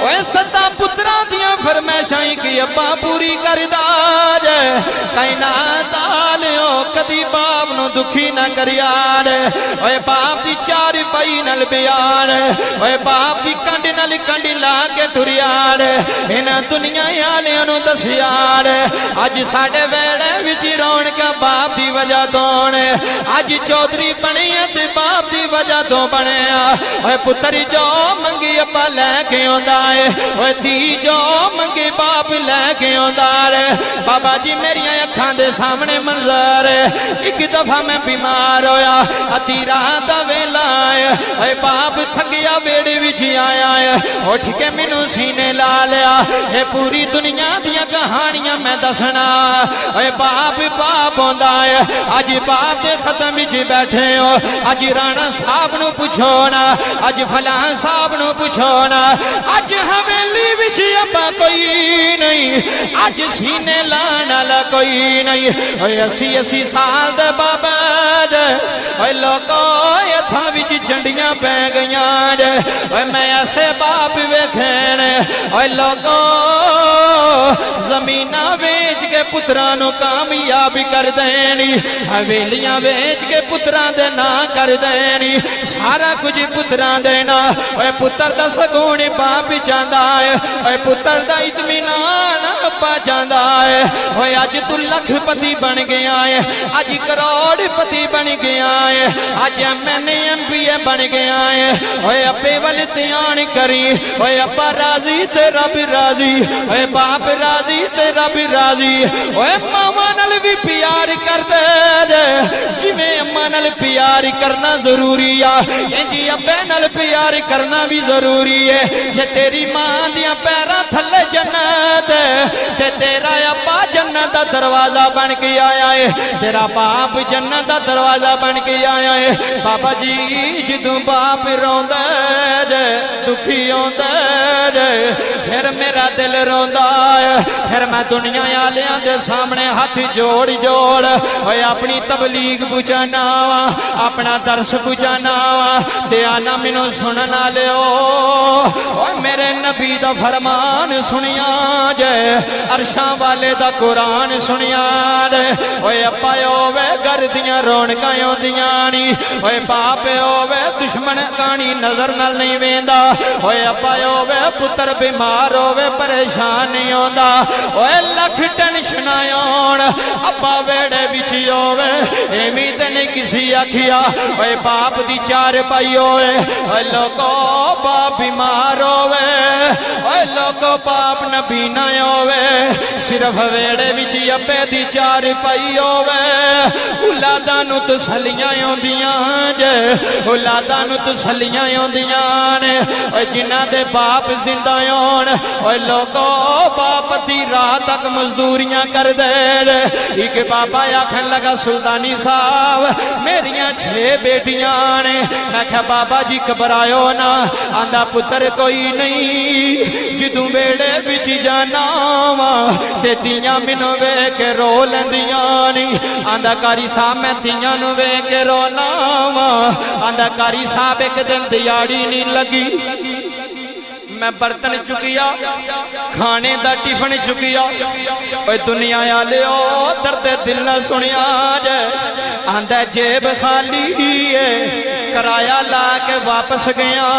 ओए 7 पुत्रां दियां फरमाइशां की अब्बा पूरी करदा जे कायनात आलियो कदी बाप नू दुखी ना करिया ओए बाप दी 4 पाई नल बयान ओए बाप दी कंड नल कंड ला के टुरिया इन्हां दुनिया आलियां नू दसिया अज साडे वेड़े विच रौनकां बाप दी वजह तो अज चौधरी बने ते बाप दी वजह तो बने ओए पुत्र जो मंगी अब्बा लैके आंदा है ओए धी जो मंगी बाप लैके आंदा है बाबा जी मेरिया अखां दे सामने मंजर एक दफा मैं बीमार होया अद्धी रात दा वेला है ओए बाप थकिया वेड़े विच आया है उठ के मैनू सीने ला लिया ये पूरी दुनिया दियां कहानियां मैं दसना ओए बाप बाप आंदा है अज बाप दे खत्म विच बैठे हो अज राणा साहब नू पुछो ना अज फलां साहब नू पुछो ना अज हवेली विच अब्बा कोई नहीं अज सीने लाने वाला कोई नहीं 80 साल दे बाबा ओए लोगो इत्थां विच झंडियां पै गईयां ओए मैं ऐसे बाप वेखे ने ओए लोगो जमीना बेच के पुत्रां नू कामयाब कर देनी हवेलियां बेच के पुत्रां दे ना कर देनी सारा कुछ पुत्रां देना ओए पुत्र दा सकून बाप चांदा है ओए पुत्र दा इत्मीनान पा जांदा है ओए अज तू लखपति बन गया है अज करोड़पति बन गया है अज MNA MPA बन गया है ओए अब्बे वाल ध्यान करी ओए अब्बा राजी ते रब राजी ओए बाप राजी ते रब राजी ओए मामा नाल भी प्यार कर दे जिवें अम्मा नाल प्यार करना जरूरी है इंजी अब्बे नाल प्यार करना भी जरूरी है जे तेरी मां दियां पैरां थल्ले जन्नत ते तेरा अब्बा जन्नत दा दरवाजा बन के आया है तेरा बाप जन्नत दा दरवाजा बन के आया है बाबा जी जदों बाप रोंदा जे दुखी होंदा जे फिर मेरा दिल रोंदा है फिर मैं दुनिया वालियां दे सामने हाथ जोड़ जोड़ ओए अपनी तबलीग बुझाना वा अपना दर्श बुझाना वा ते आना मैनू सुनना लियो ओए मेरे नबी दा फरमान सुनिया जे अरशां वाले दा कुरान सुनिया जे ओए अब्बा होवे घर दियां रौनकां आउंदियां नी ओए बाप होवे दुश्मन कहानी नजर नाल नहीं वेंदा ओए अब्बा होवे पुत्र बीमार होवे परेशान नहीं होंदा ओए लख टेंशन आउण अब्बा वेड़े विच होवे एवीं ते नहीं किसी आखिया ओए बाप दी 4 पाई होए ओए लोगो बाप बीमार होवे ओए लोगो बाप नबी ना होवे सिर्फ वेड़े विच अब्बे दी 4 पाई होवे औलादां नूं तसल्लियां आउंदियां जे औलादां नूं तसल्लियां आउंदियां ने ओए जिन्हां दे बाप जिंदा होण ओए लोगो बाप दी रात तक मजदूरियां कर दे एक बाबा आखन लगा सुल्तानी साहब मेरियां 6 बेटियां ने मैं कहा बाबा जी घबरायो ना आंदा पुत्र कोई नहीं जदों बेड़े विच जाना वा ते तियां मैनू वेख के रो लैंदियां नी आंदा कारी साहब मैं तियां नू वेख के रोना वा आंदा कारी साहब एक दिन दिहाड़ी नहीं लगी मैं बर्तन चुकिया खाने दा टिफिन चुकिया ओए दुनिया वाले दर्द दिल न सुनिया जे आंदा जेब खाली है किराया ला के वापस गया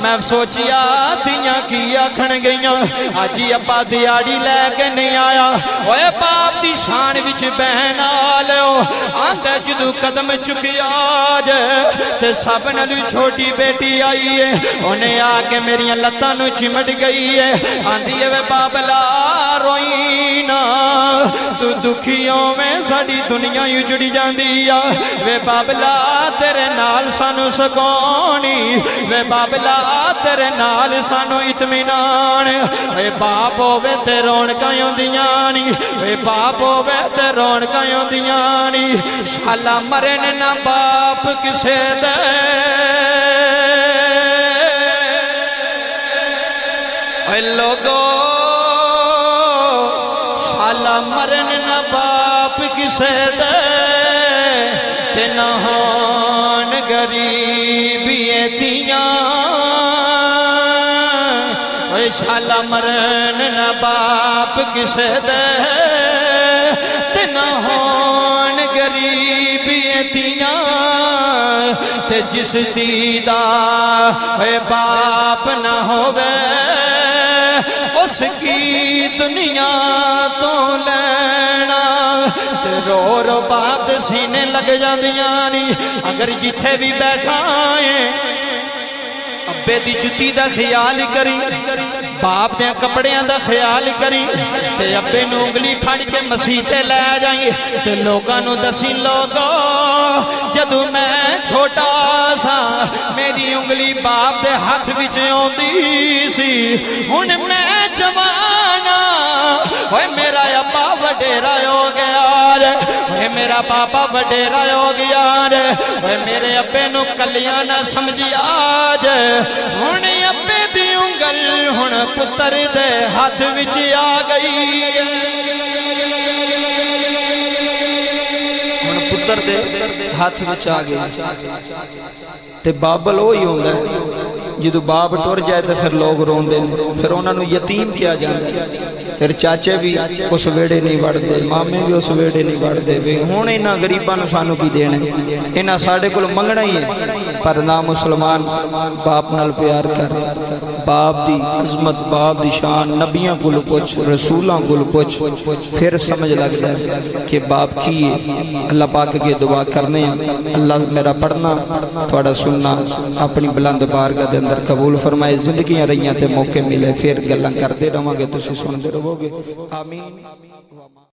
मैं सोचिया दियां की आखन गईयां अज अब्बा दिहाड़ी लैके नहीं आया ओए बाप दी शान विच बहन आलो आंदा जदों कदम चुकिया जे ते सब नालों छोटी बेटी आई है उन्हें आके मेरियां लत्तां नूं चिमट गई है आंदी है वे बाबला रोई ना तू दुखी होवें साडी दुनिया उजड़ी जांदी आ वे बाबला तेरे नाल सानू सकोनी वे बाबला तेरे नाल सानू इत्मीनान ओए बाप होवे ते रौनकां आउंदियां नी ओए बाप होवे ते रौनकां आउंदियां नी शाला मरे ने ना बाप किसे दे ओए लोगो शाला मरन ना बाप किसे दे ते ना होन गरीबी दियां शाला मरन ना बाप किसे दे ते ना होन गरीबी दियां ते जिस दीदा बाप ना होवे उसकी दुनिया तो लेना ते रो रो बाप दे सीने लग जांदियां नी। अगर जिथे भी बैठा है अब्बे दी जुत्ती दा ख्याल करी, बाप दे कपड़ियां दा ख्याल करी ते अब्बे नूं उंगली फड़ के मसीते लै जाई ते लोकां नूं दसी लोगो जदों मैं छोटा सा मेरी उंगली बाप दे हाथ विच आउंदी सी, हुण मैं जवान ओए मेरा अब्बा वडेरा हो गया रे, ओए मेरा पापा वडेरा हो गया रे, ओए मेरे अब्बे नूं कलियां ना समझिया जे हुण अब्बे दी उंगल हुण पुत्र दे हाथ विच आ गई, हुण पुत्र दे हाथ विच आ गई। ते बाबल वो ही होंदा है जो बाप टुर जाए तो फिर लोग रोंदे ने, फिर उन्होंने यतीम किया जाता है, फिर चाचे भी उस वेड़े नहीं वड़ते, मामे भी उस वेड़े नहीं वड़ते भी हुण इन्हां गरीबां नूं सानू की देना, इन्हां साडे कोल मंगना ही है। पर ना मुसलमान बाप नाल प्यार कर, बाप दी अजमत बाप दी शान नबियां कोल पुछ रसूलां कोल पुछ, फिर समझ लगता है कि बाप की है। अल्लाह पाक के दुआ करने अल्लाह मेरा पढ़ना थोड़ा सुनना अपनी बुलंद बारगाह दे अंदर कबूल फरमाए। जिंदगियां रहियां ते मौके मिले फिर गल्लां करते रहांगे, तुसीं सुनते रहोगे। आमीन।